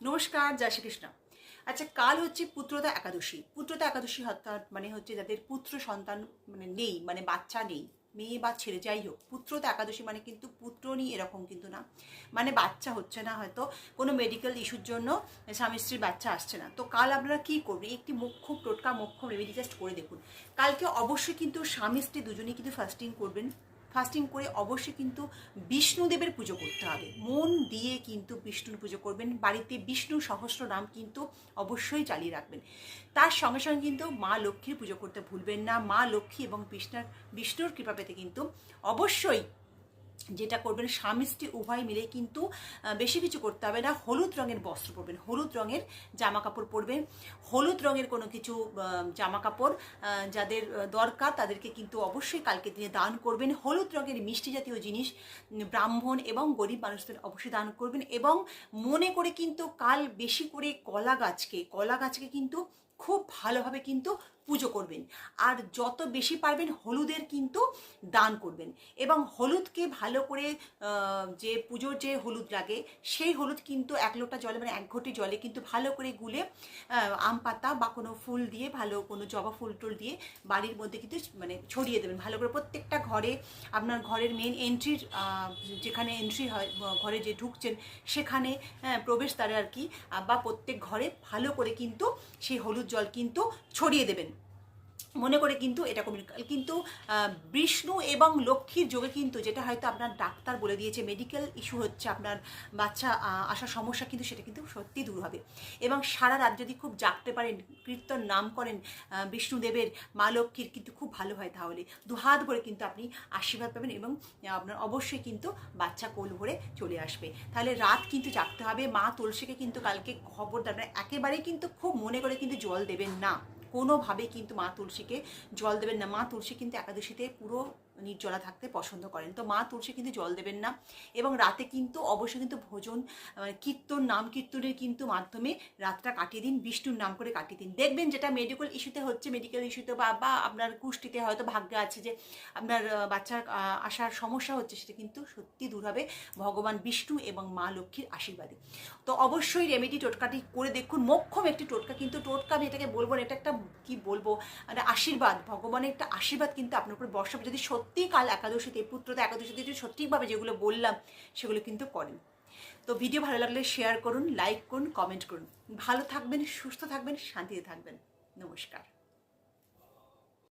নমস্কার, জয় শ্রীকৃষ্ণ। আচ্ছা, কাল হচ্ছে পুত্রদা একাদশী। পুত্রদা একাদশী অর্থাৎ মানে হচ্ছে যাদের পুত্র সন্তান মানে নেই, মানে বাচ্চা নেই, মেয়ে বা ছেলে যাই হোক, পুত্রদা একাদশী মানে কিন্তু পুত্র নেই এরকম কিন্তু না, মানে বাচ্চা হচ্ছে না, হয়তো কোনো মেডিকেল ইস্যুর জন্য স্বামী স্ত্রীর বাচ্চা আসছে না। তো কাল আপনারা কী করবেন, একটি মোক্ষম টোটকা, মোক্ষম রেমেডি জাস্ট করে দেখুন। কালকে অবশ্যই কিন্তু স্বামী স্ত্রী দুজনেই কিন্তু ফাস্টিং করবেন। ফাস্টিং করে অবশ্যই কিন্তু বিষ্ণুদেবের পুজো করতে হবে, মন দিয়ে কিন্তু বিষ্ণুর পুজো করবেন। বাড়িতে বিষ্ণু সহস্র নাম কিন্তু অবশ্যই চালিয়ে রাখবেন। তার সঙ্গে সঙ্গে কিন্তু মা লক্ষ্মীর পুজো করতে ভুলবেন না। মা লক্ষ্মী এবং বিষ্ণুর কৃপা পেতে কিন্তু অবশ্যই যেটা করবেন, স্বামী স্ত্রী উভয় মিলে কিন্তু বেশি কিছু করতে হবে না, হলুদ রঙের বস্ত্র পরবেন, হলুদ রঙের জামা কাপড় পরবেন। হলুদ রঙের কোনো কিছু জামা কাপড় যাদের দরকার তাদেরকে কিন্তু অবশ্যই কালকে দিনে দান করবেন। হলুদ রঙের মিষ্টি জাতীয় জিনিস ব্রাহ্মণ এবং গরিব মানুষদের অবশ্যই দান করবেন। এবং মনে করে কিন্তু কাল বেশি করে কলা গাছকে কিন্তু খুব ভালোভাবে কিন্তু পুজো করবেন। আর যত বেশি পারবেন হলুদের কিন্তু দান করবেন। এবং হলুদকে ভালো করে যে পুজোর যে হলুদ লাগে সেই হলুদ কিন্তু 1 লোটা জলে, মানে 1 ঘটি জলে কিন্তু ভালো করে গুলে আম পাতা বা কোনো ফুল দিয়ে, ভালো কোনো জবা ফুল টুল দিয়ে বাড়ির মধ্যে কিন্তু মানে ছড়িয়ে দেবেন ভালো করে প্রত্যেকটা ঘরে। আপনার ঘরের মেন এন্ট্রির যেখানে এন্ট্রি হয়, ঘরে যে ঢুকছেন সেখানে, প্রবেশদ্বারে আর কি, বা প্রত্যেক ঘরে ভালো করে কিন্তু সেই হলুদ জল কিন্তু ছড়িয়ে দেবেন। মনে করে কিন্তু এটা করবেন। কিন্তু বিষ্ণু এবং লক্ষ্মীর যোগে কিন্তু, যেটা হয়তো আপনার ডাক্তার বলে দিয়েছে মেডিকেল ইস্যু হচ্ছে, আপনার বাচ্চা আসার সমস্যা, কিন্তু সেটা কিন্তু সত্যি দূর হবে। এবং সারা রাত যদি খুব জাগতে পারেন, কীর্তন নাম করেন বিষ্ণুদেবের, মা লক্ষ্মীর, কিন্তু খুব ভালো হয়। তাহলে দুহাত ভরে কিন্তু আপনি আশীর্বাদ পাবেন এবং আপনার অবশ্যই কিন্তু বাচ্চা কোল ভরে চলে আসবে। তাহলে রাত কিন্তু জাগতে হবে। মা তুলসীকে কিন্তু কালকে খবরদার, মানে একেবারেই কিন্তু খুব মনে করে কিন্তু জল দেবেন না, কোনোভাবেই কিন্তু মা তুলসীকে জল দেবেন না। মা তুলসী কিন্তু একাদশীতে পুরো নির্জলা থাকতে পছন্দ করেন, তো মা তুলসী কিন্তু জল দেবেন না। এবং রাতে কিন্তু অবশ্যই কিন্তু ভোজন, কীর্তন, নাম কীর্তনের কিন্তু মাধ্যমে রাতটা কাটিয়ে দিন, বিষ্ণুর নাম করে কাটিয়ে দিন। দেখবেন যেটা মেডিকেল ইস্যুতে হচ্ছে, মেডিকেল ইস্যুতে বা আপনার কুষ্টিতে হয়তো ভাগ্যে আছে যে আপনার বাচ্চার আসার সমস্যা হচ্ছে, সেটা কিন্তু সত্যি দূর হবে ভগবান বিষ্ণু এবং মা লক্ষ্মীর আশীর্বাদে। তো অবশ্যই রেমেডি টোটকাটি করে দেখুন। মোক্ষম একটি টোটকা, কিন্তু টোটকা আমি এটাকে বলবো না, এটা একটা কি বলবো, মানে আশীর্বাদ, ভগবানের একটা আশীর্বাদ কিন্তু আপনার উপর বর্ষাবে যদি সত্যিই কাল একাদশীতে, পুত্রতা একাদশীতে যদি সত্যিভাবে যেগুলো বললাম সেগুলো কিন্তু করেন। তো ভিডিও ভালো লাগলে শেয়ার করুন, লাইক করুন, কমেন্ট করুন। ভালো থাকবেন, সুস্থ থাকবেন, শান্তিতে থাকবেন। নমস্কার।